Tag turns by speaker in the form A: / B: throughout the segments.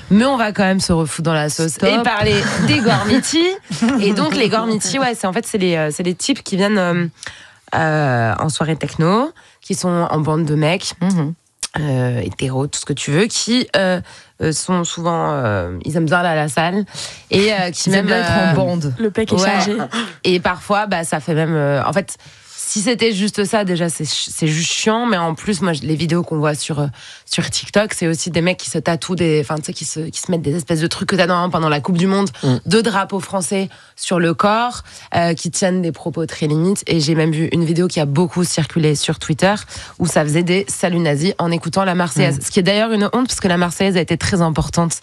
A: Mais on va quand même se refoutre dans la sauce et parler des Gormiti. Et donc les Gormiti, c'est les types qui viennent en soirée techno, qui sont en bande de mecs. Hétéro, tout ce que tu veux, qui sont souvent ils aiment bien aller à la salle et qui même
B: être en bande.
C: Le pec est chargé.
A: Et parfois ça fait même en fait si c'était juste ça, déjà, c'est juste chiant. Mais en plus, moi, les vidéos qu'on voit sur TikTok, c'est aussi des mecs qui se tatouent qui se mettent des espèces de trucs que t'as pendant la Coupe du Monde, de drapeaux français sur le corps, qui tiennent des propos très limites. Et j'ai même vu une vidéo qui a beaucoup circulé sur Twitter, où ça faisait des saluts nazis en écoutant la Marseillaise. Ce qui est d'ailleurs une honte, parce que la Marseillaise a été très importante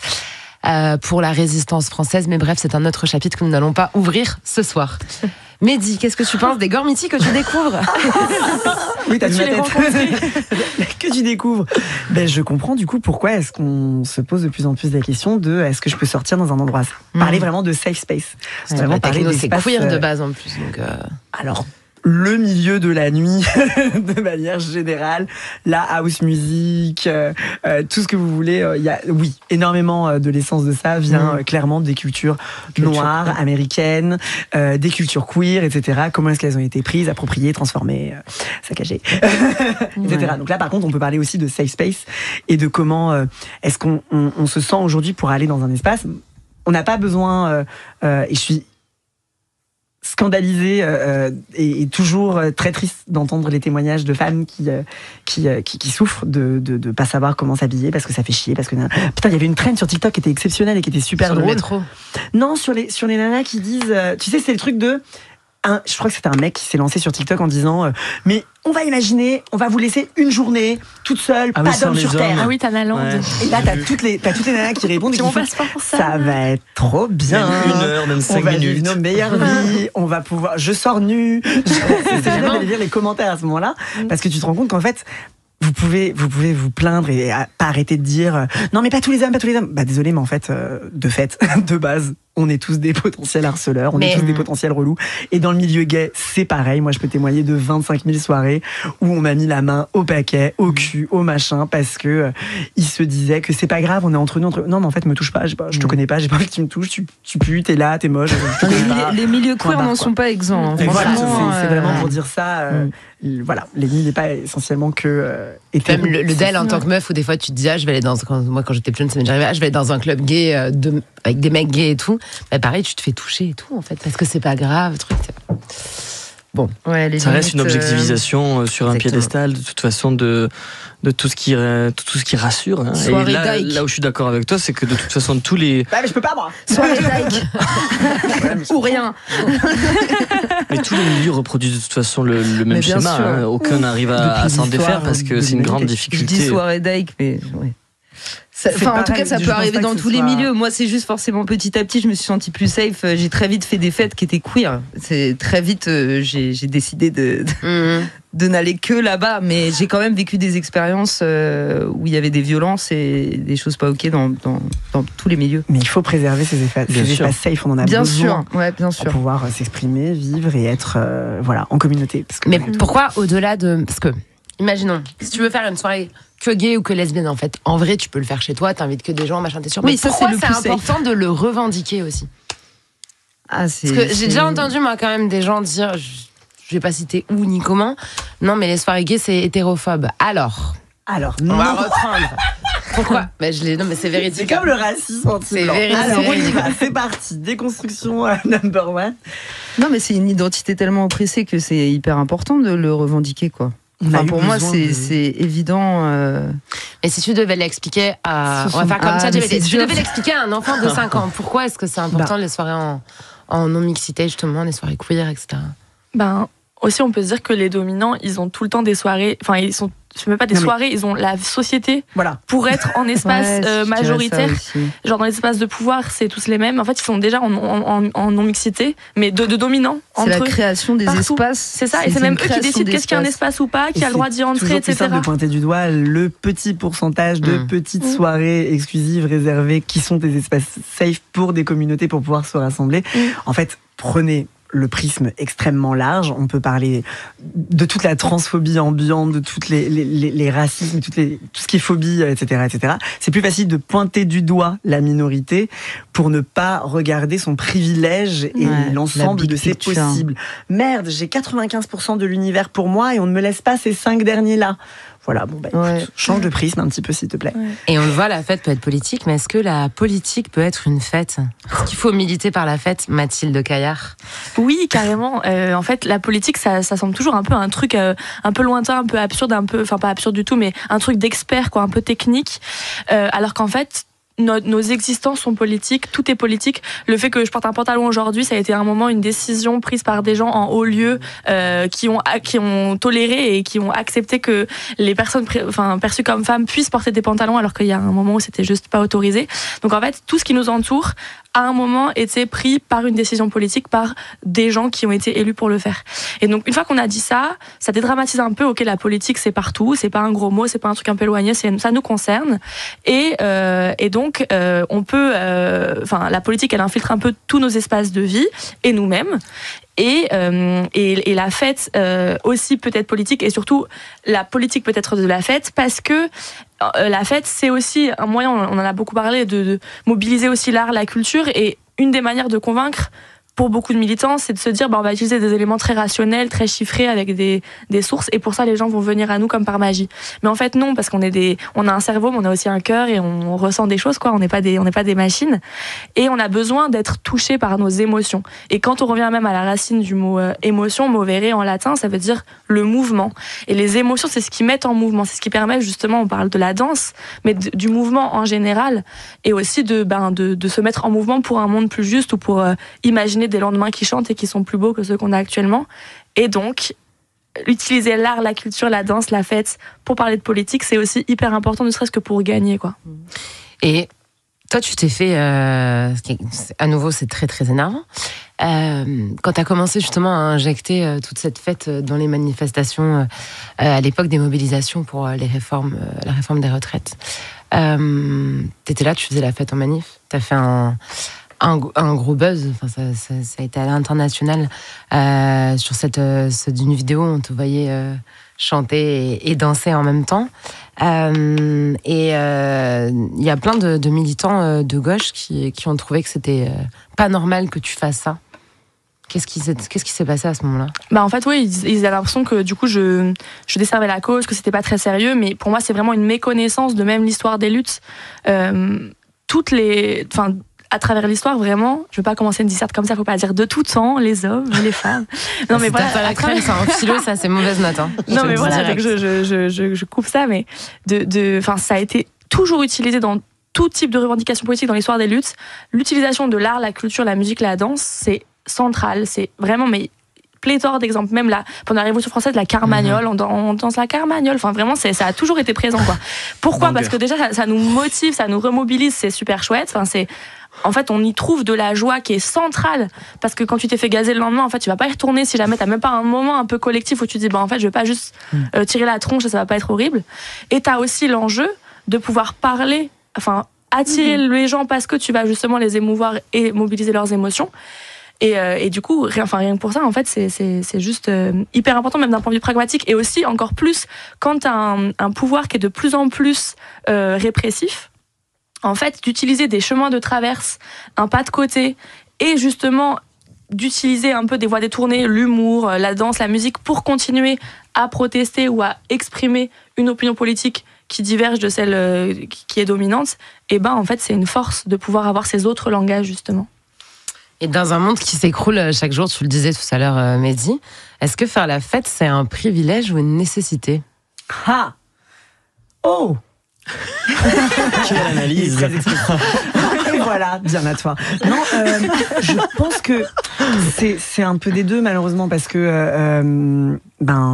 A: pour la résistance française. Mais bref, c'est un autre chapitre que nous n'allons pas ouvrir ce soir. Mehdi, qu'est-ce que tu penses des Gormiti que tu découvres?
D: Oui, t'as vu ma tête. Que tu découvres. Je comprends du coup pourquoi est-ce qu'on se pose de plus en plus la question de est-ce que je peux sortir dans un endroit. Parler vraiment de safe space.
A: C'est vraiment parler c'est queer de base en plus. Donc
D: Alors, le milieu de la nuit, de manière générale, la house music, tout ce que vous voulez. Il y a, énormément de l'essence de ça vient clairement des cultures noires, américaines, des cultures queer, etc. Comment est-ce qu'elles ont été prises, appropriées, transformées, saccagées, etc. Donc là, par contre, on peut parler aussi de safe space et de comment est-ce qu'on se sent aujourd'hui pour aller dans un espace. On n'a pas besoin, et je suis scandalisée et toujours très triste d'entendre les témoignages de femmes qui souffrent de pas savoir comment s'habiller parce que ça fait chier, parce que putain, il y avait une trend sur TikTok qui était exceptionnelle et qui était super
A: sur
D: drôle.
A: Le métro.
D: Non, sur les nanas qui disent tu sais, c'est le truc de je crois que c'était un mec qui s'est lancé sur TikTok en disant mais on va imaginer, on va vous laisser une journée toute seule, pas d'homme sur terre.
C: Ah oui, t'as la lande.
D: Ouais. Et là, t'as toutes les nanas qui répondent et qui font ça va être trop bien.
E: Même 1 heure, même 5 minutes.
D: On va vivre nos meilleures vies, on va pouvoir. Je sors nu. C'est génial d'aller lire les commentaires à ce moment-là, parce que tu te rends compte qu'en fait, vous pouvez vous plaindre et pas arrêter de dire non mais pas tous les hommes. Désolé, mais en fait, de base, on est tous des potentiels harceleurs, on est tous des potentiels relous. Et dans le milieu gay, c'est pareil. Moi, je peux témoigner de 25 000 soirées où on m'a mis la main au paquet, au cul, au machin, parce que ils se disaient que c'est pas grave, on est entre nous. Non, mais en fait, me touche pas, je te connais pas, j'ai pas envie que tu me touches, tu pues, t'es là, t'es moche.
B: Les milieux queer n'en sont pas exempts.
D: Voilà, c'est vraiment pour dire ça. Voilà, l'ennemi n'est pas essentiellement que
A: même le DEL en tant que meuf, où des fois tu te dis je vais aller quand j'étais plus jeune, ça m'est déjà arrivé, je vais aller dans un club gay avec des mecs gays et tout. Pareil, tu te fais toucher et tout en fait, parce que c'est pas grave, truc. Bon,
E: ça reste une objectivisation sur un piédestal de toute façon de tout ce qui rassure. Hein. Et là où je suis d'accord avec toi, c'est que de toute façon tous les.
D: Mais je peux pas moi.
B: Soirée Dyke. Ou rien.
E: Mais tous les milieux reproduisent de toute façon le même schéma. Hein. Aucun n'arrive à s'en défaire parce que c'est une grande difficulté.
B: Je dis soirée Dyke, mais ouais. En tout cas, ça peut arriver dans tous les milieux. Moi, c'est juste forcément petit à petit, je me suis sentie plus safe. J'ai très vite fait des fêtes qui étaient queer. C'est très vite, j'ai décidé de n'aller que là-bas. Mais j'ai quand même vécu des expériences où il y avait des violences et des choses pas ok dans tous les milieux.
D: Mais il faut préserver ces espaces safe. On en a besoin.
B: Bien sûr.
D: Pour pouvoir s'exprimer, vivre et être en communauté. Parce que,
A: mais pourquoi au-delà de... Parce que, imaginons, si tu veux faire une soirée que gay ou que lesbienne, en fait, en vrai, tu peux le faire chez toi, t'invites que des gens, machin, t'es sûr.
B: Oui,
A: mais
B: ça,
A: pourquoi
B: c'est
A: important de le revendiquer aussi? Parce que j'ai déjà entendu, moi, quand même, des gens dire, je vais pas citer où ni comment, non, mais les soirées gays, c'est hétérophobe. Alors, on va reprendre. Pourquoi? Non, mais c'est véridique.
D: C'est comme le racisme anti-blanc. Alors, on y va, c'est parti. Déconstruction number one.
B: Non, mais c'est une identité tellement oppressée que c'est hyper important de le revendiquer, quoi. Pour moi, c'est évident.
A: Mais si tu devais l'expliquer à... On va faire comme ça. Si tu devais l'expliquer à un enfant de 5 ans, pourquoi est-ce que c'est important les soirées en non-mixité, justement, les soirées queer, etc.
C: Aussi, on peut se dire que les dominants, ils ont tout le temps des soirées... Enfin, ils sont... C'est même pas des soirées, ils ont la société pour être en espace majoritaire. Genre dans l'espace de pouvoir, c'est tous les mêmes. En fait, ils sont déjà en non-mixité, mais de dominants entre eux.
B: C'est la création des espaces.
C: C'est ça, et c'est même eux qui décident qu'est-ce qu'il y a un espace ou pas, qui a le droit d'y rentrer, etc.
D: C'est toujours plus simple de pointer du doigt le petit pourcentage de petites soirées exclusives, réservées, qui sont des espaces safe pour des communautés pour pouvoir se rassembler. En fait, prenez le prisme extrêmement large. On peut parler de toute la transphobie ambiante, de toutes les racismes, tout ce qui est phobie, etc., etc. C'est plus facile de pointer du doigt la minorité pour ne pas regarder son privilège et l'ensemble de ses possibles. Merde, j'ai 95% de l'univers pour moi et on ne me laisse pas ces 5 derniers-là. Voilà, bon, écoute, change de prisme un petit peu, s'il te plaît.
A: Ouais. Et on le voit, la fête peut être politique, mais est-ce que la politique peut être une fête ? Est-ce qu'il faut militer par la fête, Mathilde Caillard ?
C: Oui, carrément. En fait, la politique, ça semble toujours un peu un truc un peu lointain, un peu absurde, enfin pas absurde du tout, mais un truc d'expert, quoi, un peu technique. Alors qu'en fait, nos existences sont politiques, tout est politique. Le fait que je porte un pantalon aujourd'hui, ça a été un moment une décision prise par des gens en haut lieu qui ont toléré et qui ont accepté que les personnes perçues comme femmes puissent porter des pantalons alors qu'il y a un moment où c'était juste pas autorisé. Donc en fait, tout ce qui nous entoure à un moment était pris par une décision politique, par des gens qui ont été élus pour le faire. Et donc, une fois qu'on a dit ça dédramatise un peu, ok, la politique c'est partout, c'est pas un gros mot, c'est pas un truc un peu éloigné, ça nous concerne. Et donc, on peut, la politique elle infiltre un peu tous nos espaces de vie et nous-mêmes. Et la fête aussi peut être politique, et surtout la politique peut être de la fête, parce que la fête c'est aussi un moyen, on en a beaucoup parlé, de mobiliser aussi l'art, la culture, et une des manières de convaincre pour beaucoup de militants, c'est de se dire on va utiliser des éléments très rationnels, très chiffrés, avec des sources, et pour ça les gens vont venir à nous comme par magie. Mais en fait non, parce qu'on a un cerveau, mais on a aussi un cœur et on ressent des choses, quoi. On n'est pas des machines, et on a besoin d'être touché par nos émotions. Et quand on revient même à la racine du mot émotion, movere en latin, ça veut dire le mouvement. Et les émotions, c'est ce qui met en mouvement, c'est ce qui permet justement, on parle de la danse, mais du mouvement en général, et aussi de se mettre en mouvement pour un monde plus juste, ou pour imaginer des lendemains qui chantent et qui sont plus beaux que ceux qu'on a actuellement. Et donc, utiliser l'art, la culture, la danse, la fête pour parler de politique, c'est aussi hyper important, ne serait-ce que pour gagner, quoi.
A: Et toi, tu t'es fait... à nouveau, c'est très, très énervant. Quand tu as commencé justement à injecter toute cette fête dans les manifestations à l'époque des mobilisations pour la réforme des retraites, t'étais là, tu faisais la fête en manif, t'as fait un gros buzz, ça a été à l'international sur d'une vidéo où on te voyait chanter et danser en même temps. Il y a plein de militants de gauche qui ont trouvé que c'était pas normal que tu fasses ça. Qu'est-ce qui s'est passé à ce moment-là ?
C: En fait, oui, ils avaient l'impression que du coup, je desservais la cause, que c'était pas très sérieux, mais pour moi, c'est vraiment une méconnaissance de même l'histoire des luttes. À travers l'histoire, vraiment, je ne veux pas commencer une disserte comme ça, il ne faut pas dire de tout temps, les hommes, les femmes.
A: Non, mais voilà. La crème, c'est un philo, ça, c'est mauvaise note. Hein.
C: Non, mais voilà, donc je coupe ça, mais ça a été toujours utilisé dans tout type de revendication politique dans l'histoire des luttes. L'utilisation de l'art, la culture, la musique, la danse, c'est central, c'est vraiment, mais pléthore d'exemples, même pendant la Révolution française, la carmagnole, on danse la carmagnole, enfin vraiment, ça a toujours été présent, quoi. Pourquoi ? Parce que déjà, ça nous motive, ça nous remobilise, c'est super chouette, en fait, on y trouve de la joie qui est centrale, parce que quand tu t'es fait gazer le lendemain, en fait, tu vas pas y retourner si jamais t'as même pas un moment un peu collectif où tu dis, en fait, je vais pas juste tirer la tronche et ça va pas être horrible. Et t'as aussi l'enjeu de pouvoir parler, attirer les gens parce que tu vas justement les émouvoir et mobiliser leurs émotions. Et du coup, rien que pour ça, en fait, c'est juste hyper important, même d'un point de vue pragmatique, et aussi encore plus quand t'as un pouvoir qui est de plus en plus répressif. En fait, d'utiliser des chemins de traverse, un pas de côté, et justement d'utiliser un peu des voies détournées, l'humour, la danse, la musique, pour continuer à protester ou à exprimer une opinion politique qui diverge de celle qui est dominante, en fait, c'est une force de pouvoir avoir ces autres langages, justement.
A: Et dans un monde qui s'écroule chaque jour, tu le disais tout à l'heure, Mehdi, est-ce que faire la fête, c'est un privilège ou une nécessité ?
D: Ah ! Oh !
E: Quelle analyse.
D: Et voilà, bien à toi. Non, je pense que c'est un peu des deux, malheureusement, parce que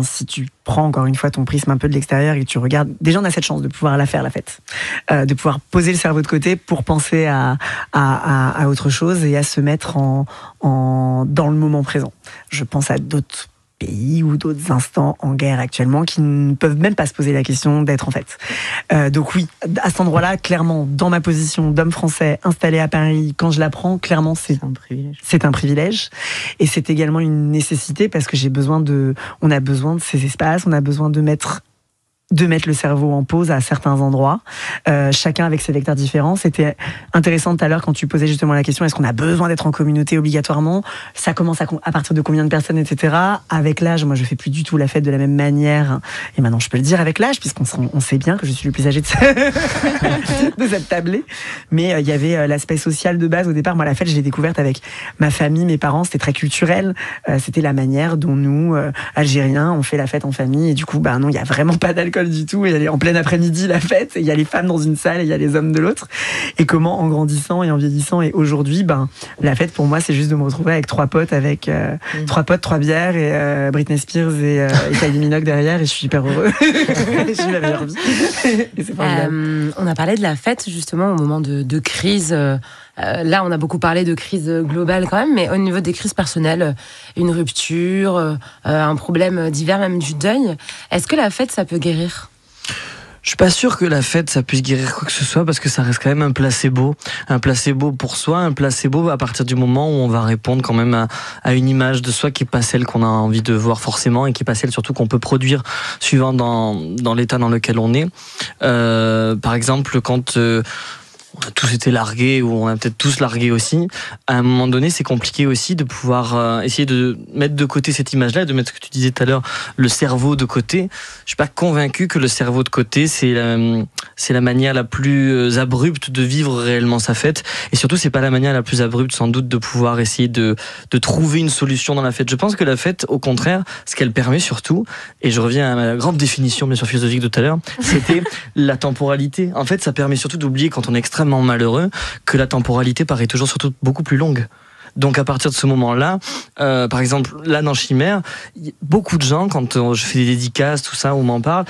D: si tu prends encore une fois ton prisme un peu de l'extérieur et que tu regardes, déjà on a cette chance de pouvoir la faire, la fête, de pouvoir poser le cerveau de côté pour penser à autre chose et à se mettre dans le moment présent. Je pense à d'autres pays ou d'autres instants en guerre actuellement qui ne peuvent même pas se poser la question d'être en fait. Donc oui, à cet endroit-là, clairement, dans ma position d'homme français installé à Paris, quand je l'apprends, clairement, c'est un privilège. C'est un privilège. Et c'est également une nécessité parce que on a besoin de ces espaces, on a besoin de mettre le cerveau en pause à certains endroits, chacun avec ses vecteurs différents. C'était intéressant tout à l'heure quand tu posais justement la question, est-ce qu'on a besoin d'être en communauté obligatoirement ? Ça commence à partir de combien de personnes, etc. Avec l'âge, moi je fais plus du tout la fête de la même manière, et maintenant je peux le dire avec l'âge, puisqu'on sait bien que je suis le plus âgé de cette tablée. Mais il y avait l'aspect social de base au départ. Moi la fête, je l'ai découverte avec ma famille, mes parents, c'était très culturel. C'était la manière dont nous, Algériens, on fait la fête en famille, et du coup, non, il y a vraiment pas d'alcool du tout, et elle est en plein après-midi la fête, et il y a les femmes dans une salle et il y a les hommes de l'autre, et comment en grandissant et en vieillissant et aujourd'hui, la fête pour moi c'est juste de me retrouver avec 3 potes, avec 3 bières et Britney Spears et Kylie Minogue derrière, et je suis hyper heureux. Je suis la meilleure vie. Et c'est formidable.
A: On a parlé de la fête justement au moment de crise. Là, on a beaucoup parlé de crise globale quand même, mais au niveau des crises personnelles, une rupture, un problème divers, même du deuil, est-ce que la fête, ça peut guérir ?
E: Je suis pas sûr que la fête, ça puisse guérir quoi que ce soit, parce que ça reste quand même un placebo pour soi, un placebo à partir du moment où on va répondre quand même à une image de soi qui est pas celle qu'on a envie de voir forcément, et qui est pas celle surtout qu'on peut produire suivant dans l'état dans lequel on est. Par exemple, quand on a tous été largués, ou on a peut-être tous largué aussi, à un moment donné, c'est compliqué aussi de pouvoir essayer de mettre de côté cette image-là, de mettre ce que tu disais tout à l'heure, le cerveau de côté. Je suis pas convaincu que le cerveau de côté, c'est la manière la plus abrupte de vivre réellement sa fête. Et surtout, c'est pas la manière la plus abrupte, sans doute, de pouvoir essayer de trouver une solution dans la fête. Je pense que la fête, au contraire, ce qu'elle permet surtout, et je reviens à ma grande définition, bien sûr, philosophique de tout à l'heure, c'était la temporalité. En fait, ça permet surtout d'oublier, quand on est extrêmement malheureux, que la temporalité paraît toujours surtout beaucoup plus longue. Donc à partir de ce moment-là, par exemple, là dans Chimère, beaucoup de gens, quand je fais des dédicaces, tout ça, on m'en parle,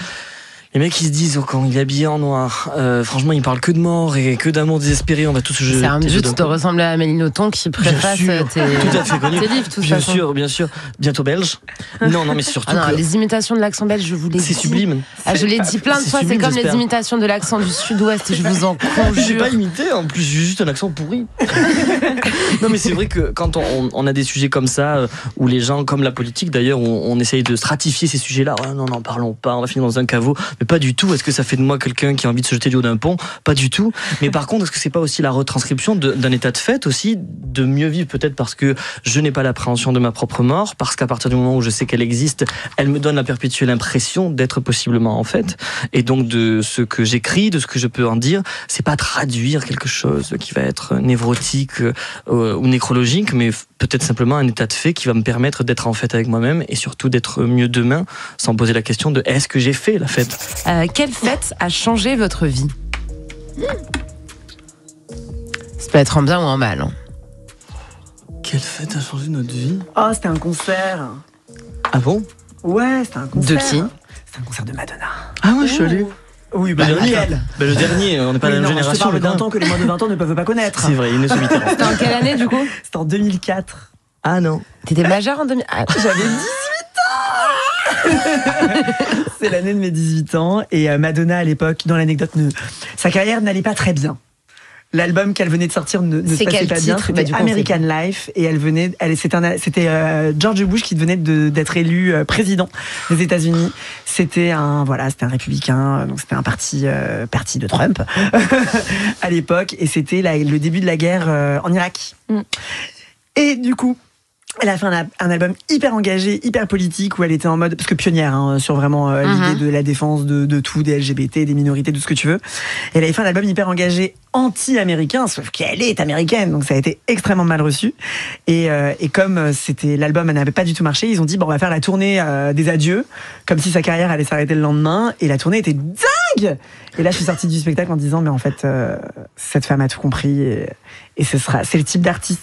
E: les mecs ils se disent, quand il est habillé en noir, franchement il parle que de mort et que d'amour désespéré, on va tous se jeter.
A: C'est un but de ressembler à Amélie Nothomb qui préface tes livres, tout
E: bien
A: ça.
E: Bien sûr, bientôt belge. Non, mais surtout
A: les imitations de l'accent belge, je vous l'ai dit.
E: C'est sublime.
A: Je l'ai dit plein de fois, c'est comme les imitations de l'accent du sud-ouest, je vous en conjure.
E: J'ai pas imité, en plus j'ai juste un accent pourri. Non mais c'est vrai que quand on a des sujets comme ça, où les gens, comme la politique d'ailleurs, on essaye de stratifier ces sujets-là, non, n'en parlons pas, on va finir dans un caveau. Mais pas du tout. Est-ce que ça fait de moi quelqu'un qui a envie de se jeter du haut d'un pont ? Pas du tout. Mais par contre, est-ce que c'est pas aussi la retranscription d'un état de fait aussi, de mieux vivre peut-être parce que je n'ai pas l'appréhension de ma propre mort, parce qu'à partir du moment où je sais qu'elle existe, elle me donne la perpétuelle impression d'être possiblement en fait. Et donc de ce que j'écris, de ce que je peux en dire, c'est pas traduire quelque chose qui va être névrotique ou nécrologique, mais peut-être simplement un état de fait qui va me permettre d'être en fait avec moi-même, et surtout d'être mieux demain, sans poser la question de est-ce que j'ai fait la fête ?
A: Quelle fête a changé votre vie ? Ça peut être en bien ou en mal. Hein.
E: Quelle fête a changé notre vie ?
D: Oh, c'était un concert.
E: Ah bon ?
D: Ouais, c'était un concert.
A: De qui ?
D: C'était un concert de Madonna.
E: Ah ouais, je suis allé.
D: Oui,
E: le dernier, on n'est pas la même génération.
D: Je te parle d'un temps que les moins de 20 ans ne peuvent pas connaître.
E: C'est vrai, Inès Mitterrand.
A: C'était en quelle année du coup ?
D: C'était en 2004.
E: Ah non.
A: T'étais majeur en 2000 ?
D: J'avais 18 ans. C'est l'année de mes 18 ans, et Madonna à l'époque, dans l'anecdote, sa carrière n'allait pas très bien. L'album qu'elle venait de sortir ne se passait pas bien, c'était American Life, et c'était George Bush qui venait d'être élu président des États-Unis. C'était un républicain, donc c'était un parti de Trump à l'époque, et c'était le début de la guerre en Irak. Et du coup, elle a fait un album hyper engagé, hyper politique, où elle était en mode, parce que pionnière sur vraiment l'idée de la défense de tout, des LGBT, des minorités, de ce que tu veux. Et elle avait fait un album hyper engagé anti-américain, sauf qu'elle est américaine, donc ça a été extrêmement mal reçu. Et comme l'album n'avait pas du tout marché, ils ont dit on va faire la tournée des adieux, comme si sa carrière allait s'arrêter le lendemain. Et la tournée était dingue. Et là, je suis sortie du spectacle en disant mais en fait, cette femme a tout compris, et c'est le type d'artiste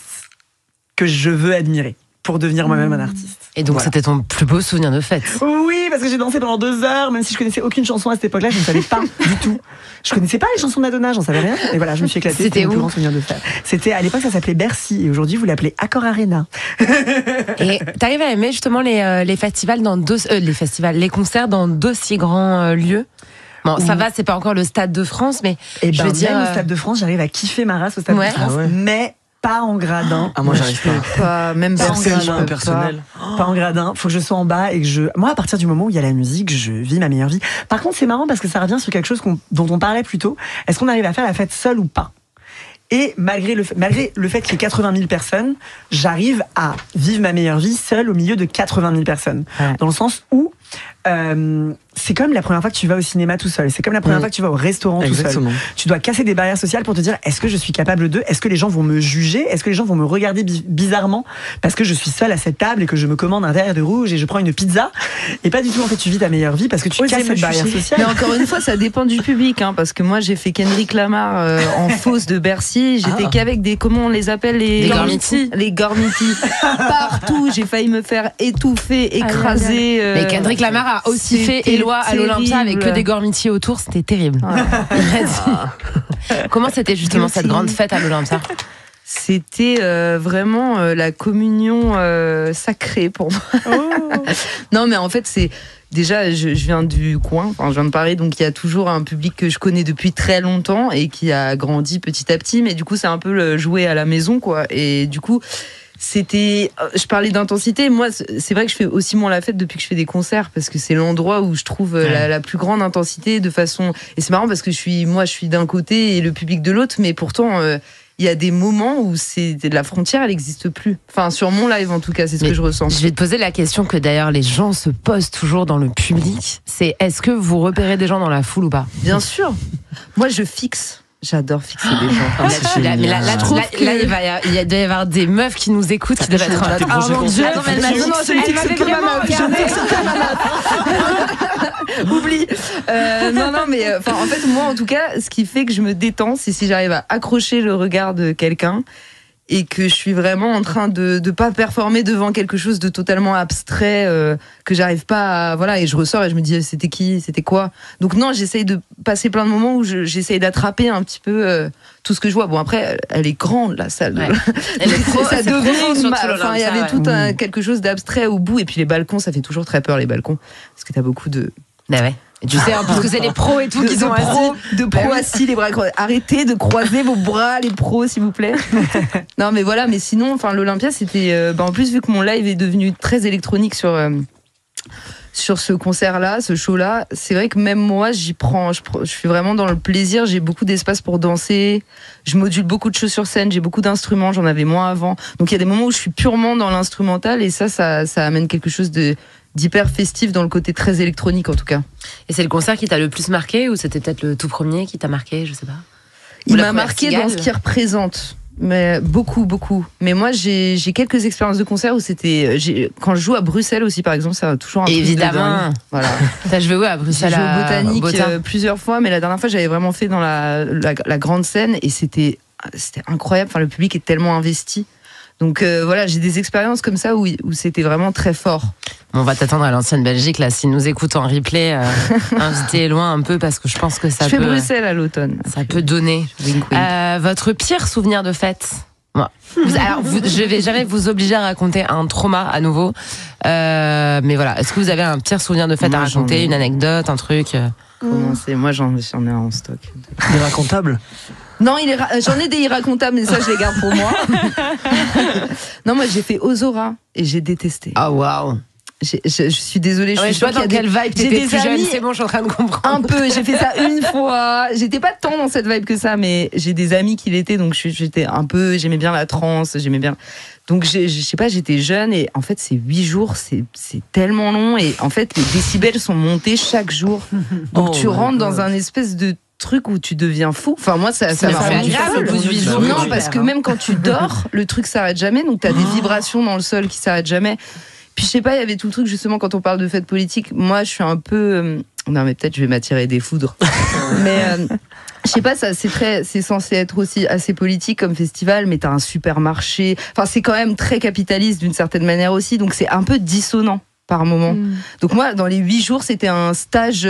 D: que je veux admirer. pour devenir moi-même un artiste.
A: Et donc c'était ton plus beau souvenir de fête?
D: Oui, parce que j'ai dansé pendant 2 heures, même si je connaissais aucune chanson à cette époque-là, je ne savais pas du tout. Je connaissais pas les chansons de Madonna, j'en savais rien. Et voilà, je me suis éclatée.
A: C'était
D: mon plus grand souvenir de fête. C'était à l'époque, ça s'appelait Bercy, et aujourd'hui vous l'appelez Accor Arena.
A: Et t'arrives à aimer justement les festivals les concerts dans d'aussi grands lieux? Bon, ça va, c'est pas encore le Stade de France, mais je veux dire,
D: même au Stade de France, j'arrive à kiffer ma race au Stade de France, mais pas en gradin.
E: Ah, moi j'arrive
B: pas. Même
E: pas en gradin
B: personnel.
D: Pas en gradin. Faut que je sois en bas et que moi, à partir du moment où il y a la musique, je vis ma meilleure vie. Par contre, c'est marrant parce que ça revient sur quelque chose dont on parlait plus tôt. Est-ce qu'on arrive à faire la fête seule ou pas? Et malgré le fait qu'il y ait 80 000 personnes, j'arrive à vivre ma meilleure vie seule au milieu de 80 000 personnes. Ouais. Dans le sens où c'est comme la première fois que tu vas au cinéma tout seul. C'est comme la première fois que tu vas au restaurant tout seul. Tu dois casser des barrières sociales pour te dire, est-ce que je suis capable de? Est-ce que les gens vont me juger? Est-ce que les gens vont me regarder bizarrement parce que je suis seule à cette table et que je me commande un verre de rouge et je prends une pizza? Et pas du tout, en fait, tu vis ta meilleure vie parce que tu casses cette barrière sociale.
B: Mais encore une fois, ça dépend du public, hein, parce que moi, j'ai fait Kendrick Lamar en fosse de Bercy. J'étais qu'avec comment on les appelle, les
A: gormitis.
B: Les gormitis. Partout, j'ai failli me faire étouffer, écraser.
A: Mais Kendrick Lamar a aussi fait Éloi à l'Olympia avec que des gormitiers autour, c'était terrible. Comment c'était justement cette grande fête à l'Olympia?
B: C'était vraiment la communion sacrée pour moi. Non, mais en fait, c'est déjà, je viens du coin, je viens de Paris, donc il y a toujours un public que je connais depuis très longtemps et qui a grandi petit à petit, mais du coup, c'est un peu le jouer à la maison, quoi. Et du coup, je parlais d'intensité. Moi, c'est vrai que je fais aussi moins la fête depuis que je fais des concerts parce que c'est l'endroit où je trouve la plus grande intensité de façon. Et c'est marrant parce que je suis d'un côté et le public de l'autre, mais pourtant, il y a des moments où la frontière, elle n'existe plus. Enfin, sur mon live, en tout cas, c'est ce que je ressens.
A: Je vais te poser la question que d'ailleurs les gens se posent toujours dans le public. C'est est-ce que vous repérez des gens dans la foule ou pas?
B: Bien sûr. Moi, je fixe. J'adore fixer des gens.
A: Là, il doit y avoir des meufs qui nous écoutent qui doivent être là.
B: Ah mon Dieu, elle m'avait vraiment oublie. Non, mais en fait, moi, en tout cas, ce qui fait que je me détends, c'est si j'arrive à accrocher le regard de quelqu'un et que je suis vraiment en train de pas performer devant quelque chose de totalement abstrait que j'arrive pas à, voilà, et je ressors et je me dis c'était qui, c'était quoi. Donc non, j'essaye de passer plein de moments où j'essaye d'attraper un petit peu tout ce que je vois. Bon, après elle est grande la salle. Ouais. Ça devient il y avait tout quelque chose d'abstrait au bout, et puis les balcons, ça fait toujours très peur, les balcons, parce que t'as beaucoup de
A: Et tu sais, parce que c'est les pros et tout qui sont
B: assis, les bras croisés. Arrêtez de croiser vos bras, les pros, s'il vous plaît. Non, mais voilà, mais sinon, l'Olympia, c'était. En plus, vu que mon live est devenu très électronique sur ce concert-là, ce show-là, c'est vrai que même moi, je suis vraiment dans le plaisir. J'ai beaucoup d'espace pour danser. Je module beaucoup de choses sur scène. J'ai beaucoup d'instruments. J'en avais moins avant. Donc, il y a des moments où je suis purement dans l'instrumental, et ça amène quelque chose d'hyper festif dans le côté très électronique, en tout cas.
A: Et c'est le concert qui t'a le plus marqué, ou c'était peut-être le tout premier qui t'a marqué, je sais pas?
B: Il m'a marqué dans ce qu'il représente, mais beaucoup. Mais moi, j'ai quelques expériences de concert où c'était... Quand je joue à Bruxelles aussi, par exemple, ça a toujours un truc
A: évidemment.
B: Voilà.
A: T'as joué où à Bruxelles?
B: J'ai joué au Botanique plusieurs fois, mais la dernière fois, j'avais vraiment fait dans la grande scène, et c'était incroyable. Le public est tellement investi. Donc voilà, j'ai des expériences comme ça où c'était vraiment très fort.
A: On va t'attendre à l'ancienne Belgique, là, si nous écoutons en replay, invitez loin un peu, parce que je pense que ça peut...
B: Je fais Bruxelles à l'automne.
A: Ça peut donner. Votre pire souvenir de fête? Je vais jamais vous obliger à raconter un trauma à nouveau, mais voilà, est-ce que vous avez un pire souvenir de fête à raconter, une anecdote, un truc?
B: Commencez, moi j'en ai en stock.
E: Irracontable?
B: Non, j'en ai des irracontables, mais ça je les garde pour moi. Non, moi j'ai fait Ozora et j'ai détesté.
A: Ah waouh.
B: Je suis désolée, je suis sûre qu'il y a
A: quelle vibe t'étais plus jeune, c'est bon, je suis en train de comprendre.
B: Un peu, j'ai fait ça une fois. J'étais pas tant dans cette vibe que ça, mais j'ai des amis qui l'étaient, donc j'aimais bien la trance, j'aimais bien. Donc je sais pas, j'étais jeune, et en fait c'est 8 jours, c'est tellement long, et en fait les décibels sont montés chaque jour. Donc tu rentres dans un espèce de truc où tu deviens fou. Enfin, moi, ça m'a fait
A: grave au bout de 8 jours.
B: Non, parce que même quand tu dors, le truc s'arrête jamais, donc t'as des vibrations dans le sol qui s'arrêtent jamais. Puis je sais pas, il y avait tout le truc, justement, quand on parle de fête politique. Moi, je suis un peu... Non, mais peut-être je vais m'attirer des foudres. Mais Je sais pas, c'est censé être aussi assez politique comme festival, mais t'as un supermarché. Enfin, c'est quand même très capitaliste d'une certaine manière aussi, donc c'est un peu dissonant par moment. Donc moi, dans les 8 jours, c'était un stage,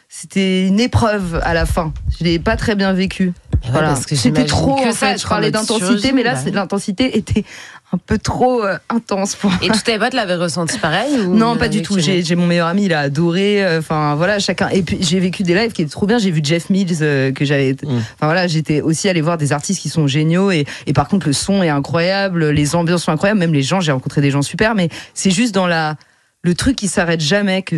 B: c'était une épreuve à la fin. Je l'ai pas très bien vécu. Voilà. C'était trop, en fait, je parlais d'intensité, mais là, l'intensité était un peu trop intense pour moi.
A: Et tous tes potes l'avaient ressenti pareil ou
B: Non, pas du tout. J'ai mon meilleur ami, il a adoré. Enfin voilà, chacun. Et puis j'ai vécu des lives qui étaient trop bien. J'ai vu Jeff Mills que j'avais. Enfin voilà, j'étais aussi allée voir des artistes qui sont géniaux. Et par contre, le son est incroyable, les ambiances sont incroyables. Même les gens, j'ai rencontré des gens super. Mais c'est juste dans le truc qui s'arrête jamais, que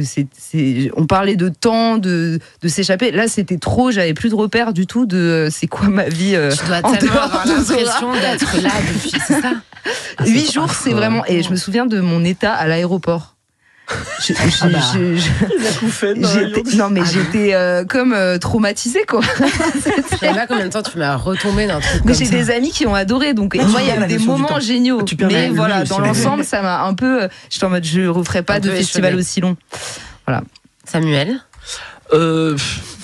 B: on parlait de temps, de s'échapper. Là, c'était trop, j'avais plus de repères du tout de c'est quoi ma vie.
A: Tu dois tellement avoir l'impression d'être là depuis, c'est ça.
B: 8 jours, c'est vraiment. Et je me souviens de mon état à l'aéroport. Non, mais j'étais comme traumatisée, quoi.
A: Je sais pas combien de temps tu m'as retombé d'un truc.
B: Mais j'ai des amis qui ont adoré, donc moi, il y a des moments géniaux. Mais voilà, dans l'ensemble, ça m'a un peu. J'étais en mode, je referai pas de festival aussi long. Voilà.
A: Samuel.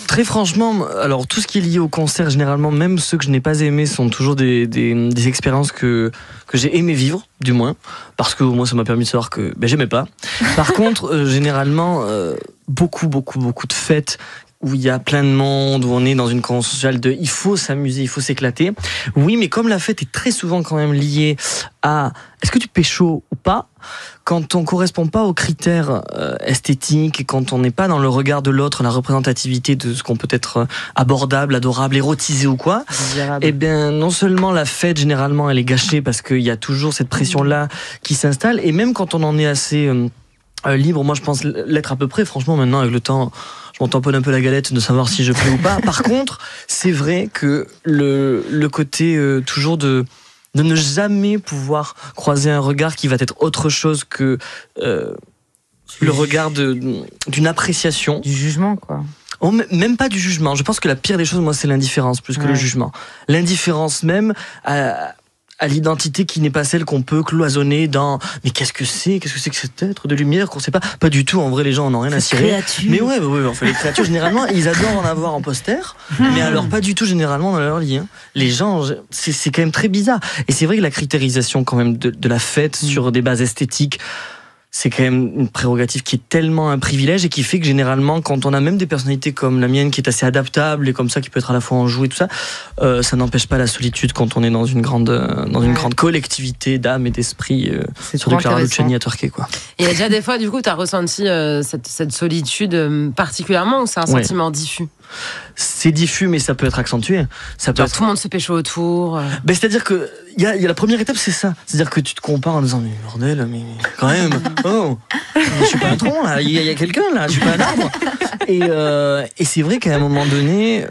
E: Très franchement, alors tout ce qui est lié au concert, généralement, même ceux que je n'ai pas aimés, sont toujours des expériences que j'ai aimé vivre, du moins, parce que moi ça m'a permis de savoir que j'aimais pas. Par contre, généralement, beaucoup de fêtes où il y a plein de monde, où on est dans une convention sociale de il faut s'amuser, il faut s'éclater. Oui, mais comme la fête est très souvent quand même liée à est-ce que tu pécho ou pas, quand on correspond pas aux critères esthétiques et quand on n'est pas dans le regard de l'autre, la représentativité de ce qu'on peut être abordable, adorable, érotisé ou quoi, eh bien non seulement la fête généralement elle est gâchée parce qu'il y a toujours cette pression-là qui s'installe, et même quand on en est assez libre, moi je pense l'être à peu près, franchement maintenant avec le temps je m'en tamponne un peu la galette de savoir si je plais ou pas. Par contre, c'est vrai que le côté toujours de ne jamais pouvoir croiser un regard qui va être autre chose que le regard d'une appréciation.
B: Du jugement, quoi.
E: Oh, même pas du jugement. Je pense que la pire des choses, moi, c'est l'indifférence plus que le jugement. L'indifférence même à l'identité qui n'est pas celle qu'on peut cloisonner dans mais qu'est-ce que c'est que cet être de lumière qu'on sait pas du tout. En vrai, les gens en ont rien à cirer. Mais ouais, enfin, les créatures généralement ils adorent en avoir en poster, mais alors pas du tout généralement dans leur lit. Les gens, c'est quand même très bizarre. Et c'est vrai que la critérisation quand même de la fête sur des bases esthétiques, c'est quand même une prérogative qui est tellement un privilège et qui fait que généralement, quand on a même des personnalités comme la mienne qui est assez adaptable et comme ça, qui peut être à la fois enjouée et tout ça, ça n'empêche pas la solitude quand on est dans une grande collectivité d'âme et d'esprit, sur du Clara Luciani à Turquie, quoi.
A: Et il y a déjà des fois, du coup, tu as ressenti cette solitude particulièrement, ou c'est un sentiment diffus?
E: C'est diffus, mais ça peut être accentué.
A: Tout le monde se pécho autour.
E: C'est-à-dire que il y a la première étape, c'est ça. C'est-à-dire que tu te compares en disant mais bordel, mais quand même, je suis pas un tronc là, il y a quelqu'un là, je suis pas un arbre. Et c'est vrai qu'à un moment donné,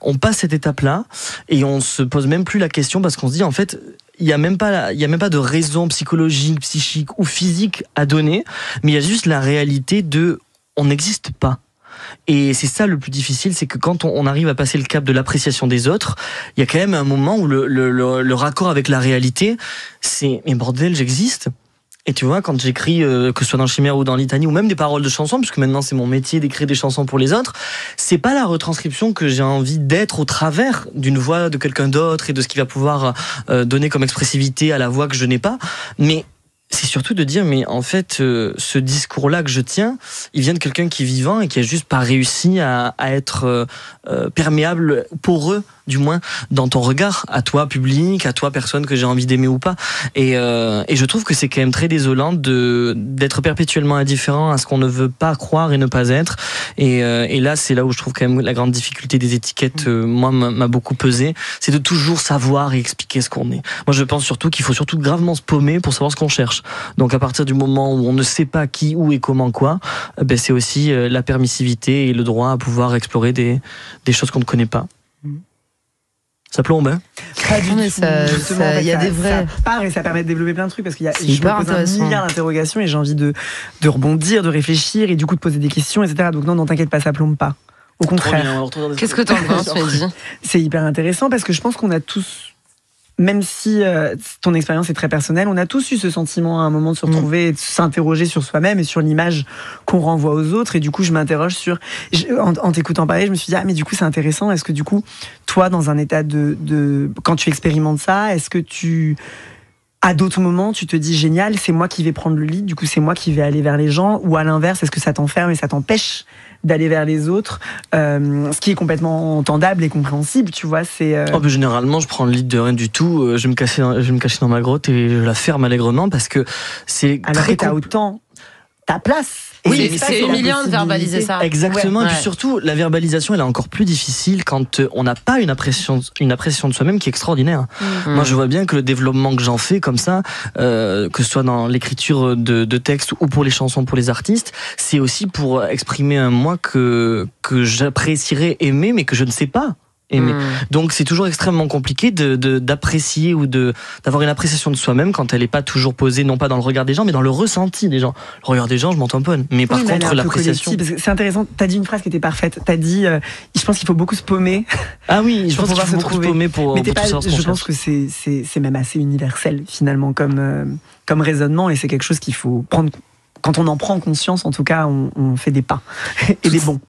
E: on passe cette étape-là et on se pose même plus la question parce qu'on se dit en fait. Il y a même pas de raison psychologique, psychique ou physique à donner, mais il y a juste la réalité de on n'existe pas. Et c'est ça le plus difficile, c'est que quand on arrive à passer le cap de l'appréciation des autres, il y a quand même un moment où le raccord avec la réalité, c'est mais bordel, j'existe. Et tu vois, quand j'écris, que ce soit dans Chimère ou dans Litanie, ou même des paroles de chansons, puisque maintenant c'est mon métier d'écrire des chansons pour les autres, c'est pas la retranscription que j'ai envie d'être au travers d'une voix de quelqu'un d'autre et de ce qu'il va pouvoir donner comme expressivité à la voix que je n'ai pas, mais c'est surtout de dire, mais en fait, ce discours-là que je tiens, il vient de quelqu'un qui est vivant et qui a juste pas réussi à être perméable, poreux, du moins, dans ton regard, à toi, public, à toi, personne que j'ai envie d'aimer ou pas. Et je trouve que c'est quand même très désolant d'être perpétuellement indifférent à ce qu'on ne veut pas croire et ne pas être. Et là, c'est là où je trouve quand même la grande difficulté des étiquettes, moi, m'a beaucoup pesé. C'est de toujours savoir et expliquer ce qu'on est. Moi, je pense surtout qu'il faut surtout gravement se paumer pour savoir ce qu'on cherche. Donc, à partir du moment où on ne sait pas qui, où et comment quoi, c'est aussi la permissivité et le droit à pouvoir explorer des choses qu'on ne connaît pas. Ça plombe, hein?
D: Pas du tout.
B: Il y a des vrais.
D: Ça part et ça permet de développer plein de trucs parce qu'il y a un milliard d'interrogations et j'ai envie de rebondir, de réfléchir et du coup de poser des questions, etc. Donc non, t'inquiète pas, ça plombe pas. Au contraire.
A: Qu'est-ce que t'en penses, Mehdi?
D: C'est hyper intéressant parce que je pense qu'on a tous même si ton expérience est très personnelle, on a tous eu ce sentiment à un moment de se retrouver et de s'interroger sur soi-même et sur l'image qu'on renvoie aux autres. Et du coup, je m'interroge sur... En t'écoutant parler, je me suis dit, mais du coup, c'est intéressant. Est-ce que du coup, toi, dans un état quand tu expérimentes ça, est-ce que à d'autres moments, tu te dis, génial, c'est moi qui vais prendre le lead, du coup, c'est moi qui vais aller vers les gens, ou à l'inverse, est-ce que ça t'enferme et ça t'empêche d'aller vers les autres, ce qui est complètement entendable et compréhensible, tu vois, c'est...
E: Généralement, je prends le lead de rien du tout, je vais me cacher dans ma grotte et je la ferme allègrement parce que c'est...
D: Alors que t'as autant ta place.
A: Oui, c'est humiliant de verbaliser ça.
E: Exactement, et puis surtout, la verbalisation, elle est encore plus difficile quand on n'a pas une appréciation de soi-même qui est extraordinaire. Moi, je vois bien que le développement que j'en fais comme ça, que ce soit dans l'écriture de textes ou pour les chansons, pour les artistes, c'est aussi pour exprimer un moi que j'apprécierais aimer, mais que je ne sais pas aimer. Donc c'est toujours extrêmement compliqué d'apprécier ou d'avoir une appréciation de soi-même quand elle n'est pas toujours posée, non pas dans le regard des gens, mais dans le ressenti des gens. Le regard des gens, je m'en tamponne. Mais par contre, l'appréciation...
D: C'est intéressant, t'as dit une phrase qui était parfaite. T'as dit, je pense qu'il faut beaucoup se paumer.
E: Ah oui, je pense qu'il faut beaucoup se paumer pour
D: je pense que c'est même assez universel, finalement, comme raisonnement, et c'est quelque chose qu'il faut prendre... Quand on en prend conscience, en tout cas, on fait des pas. Et des bons.